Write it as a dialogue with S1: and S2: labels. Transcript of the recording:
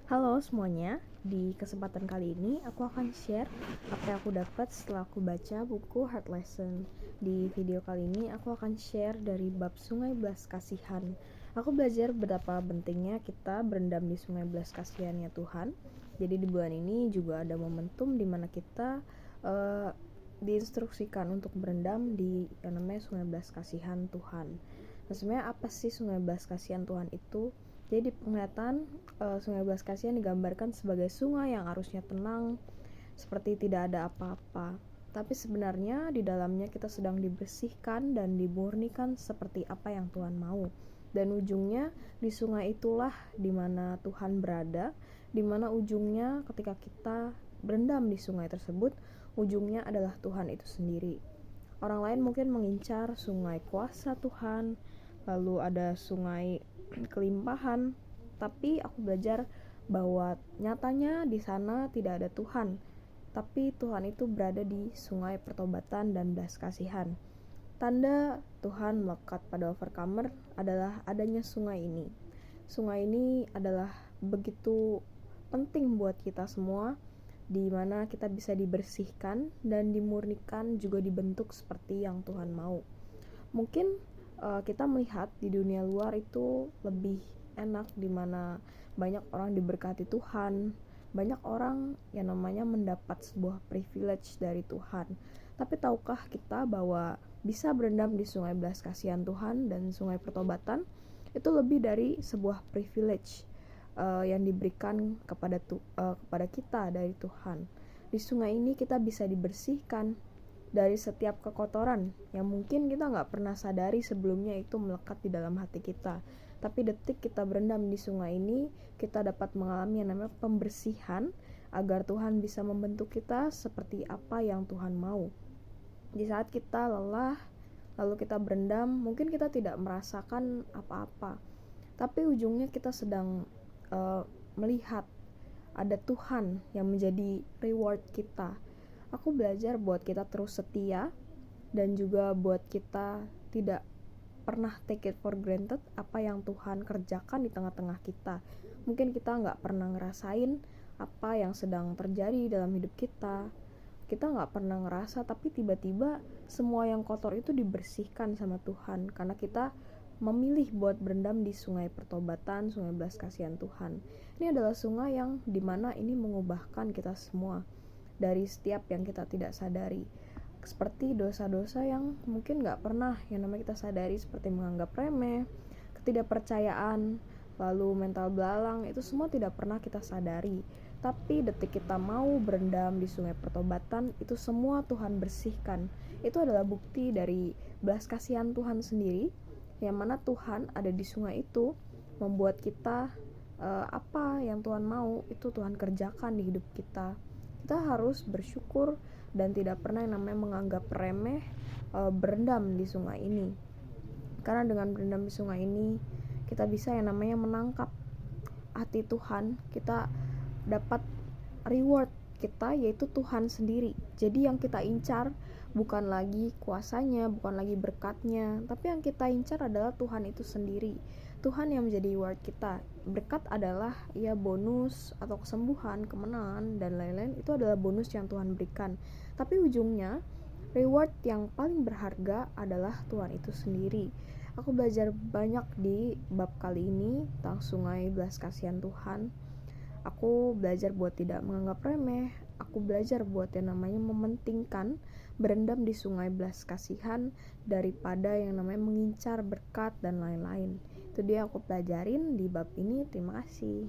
S1: Halo semuanya, di kesempatan kali ini aku akan share apa yang aku dapat setelah aku baca buku Heart Lesson. Di video kali ini aku akan share dari bab Sungai Belas Kasihan. Aku belajar betapa pentingnya kita berendam di Sungai Belas Kasihannya Tuhan. Jadi di bulan ini juga ada momentum di mana kita diinstruksikan untuk berendam di yang namanya Sungai Belas Kasihan Tuhan. Nah, sebenarnya apa sih Sungai Belas Kasihan Tuhan itu? Jadi di penglihatan Sungai Belas Kasihan digambarkan sebagai sungai yang arusnya tenang, seperti tidak ada apa-apa. Tapi sebenarnya di dalamnya kita sedang dibersihkan dan dimurnikan seperti apa yang Tuhan mau. Dan ujungnya di sungai itulah di mana Tuhan berada, di mana ujungnya ketika kita berendam di sungai tersebut, ujungnya adalah Tuhan itu sendiri. Orang lain mungkin mengincar sungai kuasa Tuhan, lalu ada sungai kelimpahan, tapi aku belajar bahwa nyatanya di sana tidak ada Tuhan, tapi Tuhan itu berada di sungai pertobatan dan belas kasihan. Tanda Tuhan melekat pada overcomer adalah adanya sungai ini. Sungai ini adalah begitu penting buat kita semua, di mana kita bisa dibersihkan dan dimurnikan, juga dibentuk seperti yang Tuhan mau. Mungkin kita melihat di dunia luar itu lebih enak, di mana banyak orang diberkati Tuhan, banyak orang yang namanya mendapat sebuah privilege dari Tuhan. Tapi tahukah kita bahwa bisa berendam di Sungai Belas Kasihan Tuhan dan Sungai Pertobatan itu lebih dari sebuah privilege yang diberikan kepada kita dari Tuhan. Di sungai ini kita bisa dibersihkan dari setiap kekotoran yang mungkin kita gak pernah sadari sebelumnya itu melekat di dalam hati kita. Tapi detik kita berendam di sungai ini, kita dapat mengalami yang namanya pembersihan, agar Tuhan bisa membentuk kita seperti apa yang Tuhan mau. Di saat kita lelah, lalu kita berendam, mungkin kita tidak merasakan apa-apa, tapi ujungnya kita sedang melihat ada Tuhan yang menjadi reward kita. Aku belajar buat kita terus setia, dan juga buat kita tidak pernah take it for granted apa yang Tuhan kerjakan di tengah-tengah kita. Mungkin kita gak pernah ngerasain apa yang sedang terjadi dalam hidup kita. Kita gak pernah ngerasa, tapi tiba-tiba semua yang kotor itu dibersihkan sama Tuhan, karena kita memilih buat berendam di Sungai Pertobatan, Sungai Belas Kasihan Tuhan. Ini adalah sungai yang dimana ini mengubahkan kita semua dari setiap yang kita tidak sadari, seperti dosa-dosa yang mungkin gak pernah yang namanya kita sadari, seperti menganggap remeh, ketidakpercayaan, lalu mental belalang, itu semua tidak pernah kita sadari. Tapi detik kita mau berendam di Sungai Pertobatan, itu semua Tuhan bersihkan. Itu adalah bukti dari belas kasihan Tuhan sendiri, yang mana Tuhan ada di sungai itu, membuat kita apa yang Tuhan mau itu Tuhan kerjakan di hidup kita. Kita harus bersyukur dan tidak pernah yang namanya menganggap remeh berendam di sungai ini, karena dengan berendam di sungai ini kita bisa yang namanya menangkap hati Tuhan. Kita dapat reward kita, yaitu Tuhan sendiri. Jadi yang kita incar bukan lagi kuasanya, bukan lagi berkatnya, tapi yang kita incar adalah Tuhan itu sendiri. Tuhan yang menjadi reward kita. Berkat adalah ya bonus atau kesembuhan, kemenangan, dan lain-lain. Itu adalah bonus yang Tuhan berikan. Tapi ujungnya reward yang paling berharga adalah Tuhan itu sendiri. Aku belajar banyak di bab kali ini tentang Sungai Belas Kasihan Tuhan. Aku belajar buat tidak menganggap remeh. Aku belajar buat yang namanya mementingkan berendam di Sungai Belas Kasihan daripada yang namanya mengincar berkat dan lain-lain. Itu dia aku pelajarin di bab ini. Terima kasih.